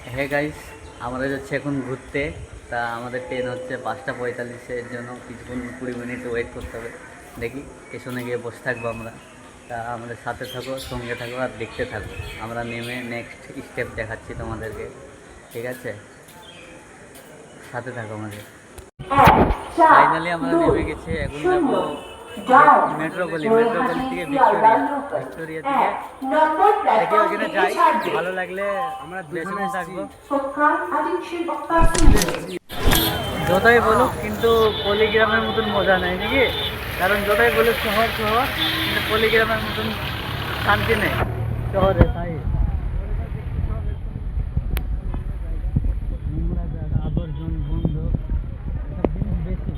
হ্যাঁ গাইস, আমরা যাচ্ছি এখন ঘুরতে। তা আমাদের ট্রেন হচ্ছে 5টা 45-এর জন্য কিছুক্ষণ 20 মিনিট ওয়েট করতে হবে। দেখি স্টেশনে গিয়ে বসে থাকবো আমরা। তা আমাদের সাথে থাকো, সঙ্গে থাকো আর দেখতে থাকো। আমরা নেমে নেক্সট স্টেপ দেখাচ্ছি তোমাদেরকে, ঠিক আছে? সাথে থাকো আমাদের। ফাইনালি আমরা নেমে গেছি, এখন যাবো মেট্রো গলি থেকে ভিক্টোরিয়া। ভিক্টোরিয়া থেকে দেখি ওইখানে যাই, ভালো লাগলে আমরা বেশি থাকবো। যতই বলুক কিন্তু পলিগ্রামের মতন মজা নেই নাকি? কারণ যতই বলুক শহর শহর, কিন্তু পলিগ্রামের মতন শান্তি নেই শহরে। তাই নোংরা জায়গা, আবর্জন, বন্ধ, এসব জিনিস বেশি।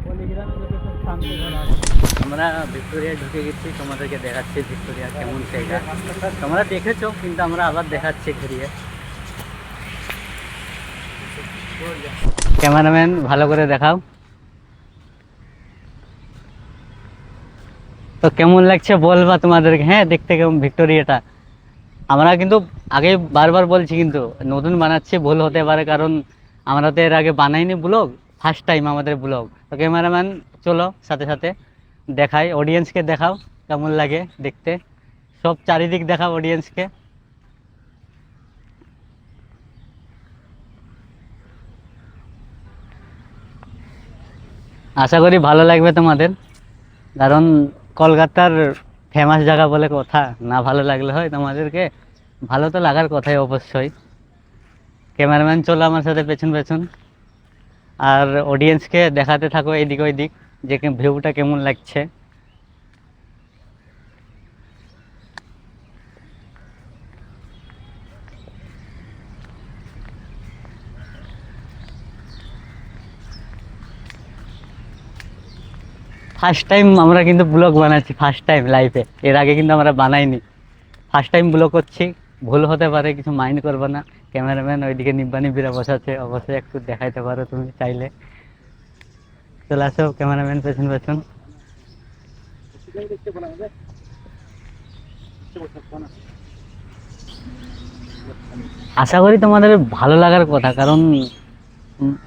পলিগ্রামে লোকে খুব শান্তি ঘর আছে। আমরা ভিক্টোরিয়া ঢুকে গেছি, তোমাদেরকে দেখাচ্ছি ভিক্টোরিয়া কেমন জায়গা। তোমরা দেখেছো, কিন্তু আমরা আবার দেখাচ্ছি ঘুরিয়ে। ক্যামেরাম্যান ভালো করে দেখাও তো, কেমন লাগছে বলবা তোমাদেরকে। হ্যাঁ, দেখতে কেমন ভিক্টোরিয়াটা। আমরা কিন্তু আগে বারবার বলছি, কিন্তু নতুন বানাচ্ছি, ভুল হতে পারে, কারণ আমরা তো এর আগে বানাইনি ব্লগ, ফার্স্ট টাইম আমাদের ব্লগ। তো ক্যামেরাম্যান চলো সাথে সাথে দেখাই, অডিয়েন্সকে দেখাও কেমন লাগে দেখতে, সব চারিদিক দেখাও অডিয়েন্সকে। আশা করি ভালো লাগবে তোমাদের, কারণ কলকাতার ফেমাস জায়গা বলে কথা, না ভালো লাগলে হয় তোমাদেরকে? ভালো তো লাগার কথাই অবশ্যই। ক্যামেরাম্যান চলো আমার সাথে পেছন পেছন, আর অডিয়েন্সকে দেখাতে থাকো এদিক ওইদিক, যে ভিউটা কেমন লাগছে। ফার্স্ট টাইম আমরা কিন্তু ব্লগ বানাচ্ছি, ফার্স্ট টাইম লাইফে, এর আগে কিন্তু আমরা বানাইনি। ফার্স্ট টাইম ব্লগ করছি, ভুল হতে পারে, কিছু মাইন্ড করবে না। ক্যামেরাম্যান ওইদিকে নিব্বা নিব্বিরা বসাচ্ছে, অবশ্যই একটু দেখাইতে পারো তুমি চাইলে। চলে আসো ক্যামেরাম্যান পেছন পেছন। আশা করি তোমাদের ভালো লাগার কথা, কারণ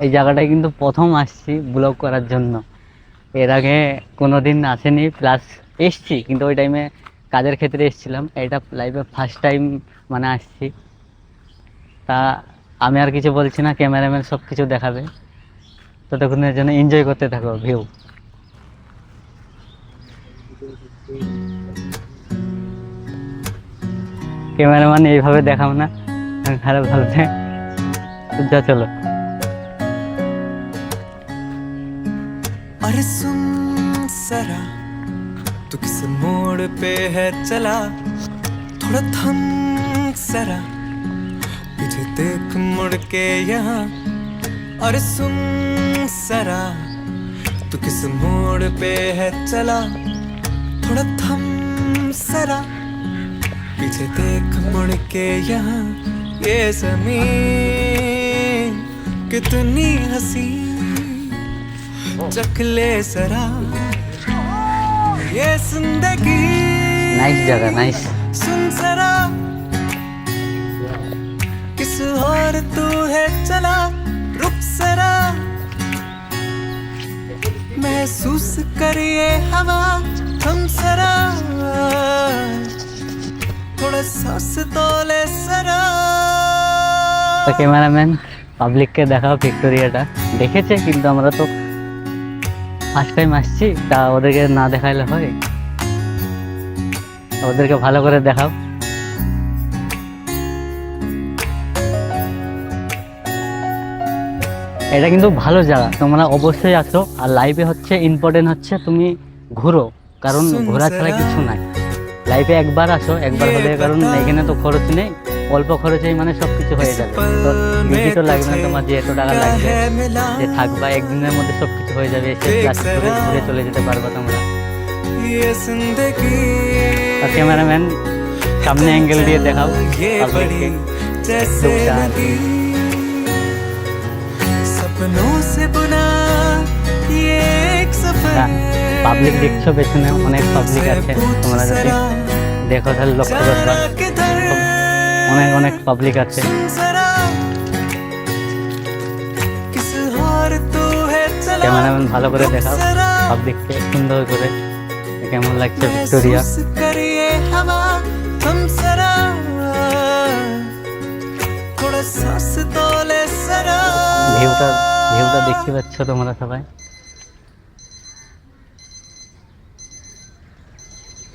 এই জায়গাটায় কিন্তু প্রথম আসছি ব্লগ করার জন্য। এর আগে কোনোদিন আসেনি, প্লাস এসছি কিন্তু ওই টাইমে কাজের ক্ষেত্রে এসেছিলাম। এটা লাইফে ফার্স্ট টাইম মানে আসছি। তা আমি আর কিছু বলছি না, ক্যামেরাম্যান সব কিছু দেখাবে, ততক্ষণের জন্য এনজয় করতে থাকো ভিউ। ক্যামেরাম্যান এইভাবে দেখাও না, খারাপ ভাববে। যা চলো। अरे सुन जरा, तू किस मोड़ पे है चला, थोड़ा थम जरा, पीछे देख मुड़ के यहाँ। अरे सुन जरा, तू किस मोड़ पे है चला, थोड़ा थम जरा, पीछे देख मुड़ के यहाँ। ये ज़मीन कितनी हसी, चख ले जरा ये जिंदगी। नाइस जगह, नाइस। सुन जरा, किस और तू है चला, रुक जरा, महसूस कर ये हवा, थम जरा, थोड़ा सांस तो ले जरा। তো ক্যামেরাম্যান পাবলিককে দেখাও ভিক্টোরিয়াটা। দেখেছে, কিন্তু আমরা তো ফার্স্ট টাইম আসছি, তা ওদেরকে না দেখাইলে হয়? ওদেরকে ভালো করে দেখাও। এটা কিন্তু ভালো জায়গা, তোমরা অবশ্যই আসো। আর লাইফে হচ্ছে ইম্পর্টেন্ট হচ্ছে তুমি ঘুরো, কারণ ঘোরা ছাড়া কিছু নাই। লাইফে একবার আসো, একবার হলে, কারণ এখানে তো খরচ নেই, অল্প খরচেই মানে সব কিছু হয়ে যাবে। তো বেশি তো লাগবে না তোমার, যে এত টাকা লাগবে, যে থাকবা একদিনের মধ্যে সব কিছু হয়ে যাবে, এসে ক্লাস করে ঘুরে চলে যেতে পারবো তোমরা। আর ক্যামেরাম্যান সামনে অ্যাঙ্গেল দিয়ে দেখাও পাবলিককে। পাবলিক দেখছো পেছনে, অনেক পাবলিক আছে, তোমরা যদি দেখো তাহলে লক্ষ্য করবা, অনেক অনেক পাবলিক আছে। ক্যামেরাম্যান ভালো করে দেখাও সব দিক থেকে সুন্দর করে কেমন লাগছে ভিক্টোরিয়া। महसूस करिए हवा हम सरा थोड़ा सांस तोले सरा ভিউটা ভিউটা দেখতে পাচ্ছ তোমরা সবাই।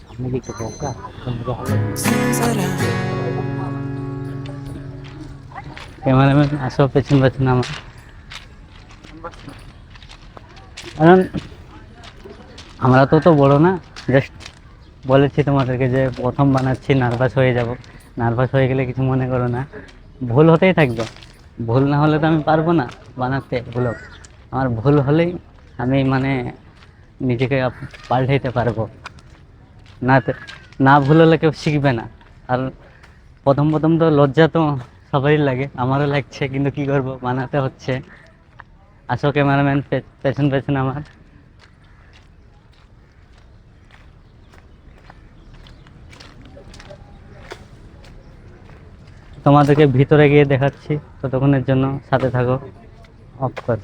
সামনে দিকে ঢোকা सरा ক্যামেরাম্যান আসো পেছন পেছন আমার, কারণ আমরা তো বড় না, জাস্ট বলেছি তোমাদেরকে যে প্রথম বানাচ্ছি, নার্ভাস হয়ে যাব। নার্ভাস হয়ে গেলে কিছু মনে করো না, ভুল হতেই থাকবে। ভুল না হলে তো আমি পারবো না বানাতে ব্লগ। আমার ভুল হলেই আমি মানে নিজেকে পাল্টাইতে পারবো। না না ভুল হলে কেউ শিখবে না। আর প্রথম প্রথম তো লজ্জা তো সবারই লাগে, আমারও লাগছে, কিন্তু কি করব, বানাতে হচ্ছে। আসো ক্যামেরাম্যান পেছন পেছন আমার। তোমাদেরকে ভিতরে গিয়ে দেখাচ্ছি, ততক্ষণের জন্য সাথে থাকো। অফ কর।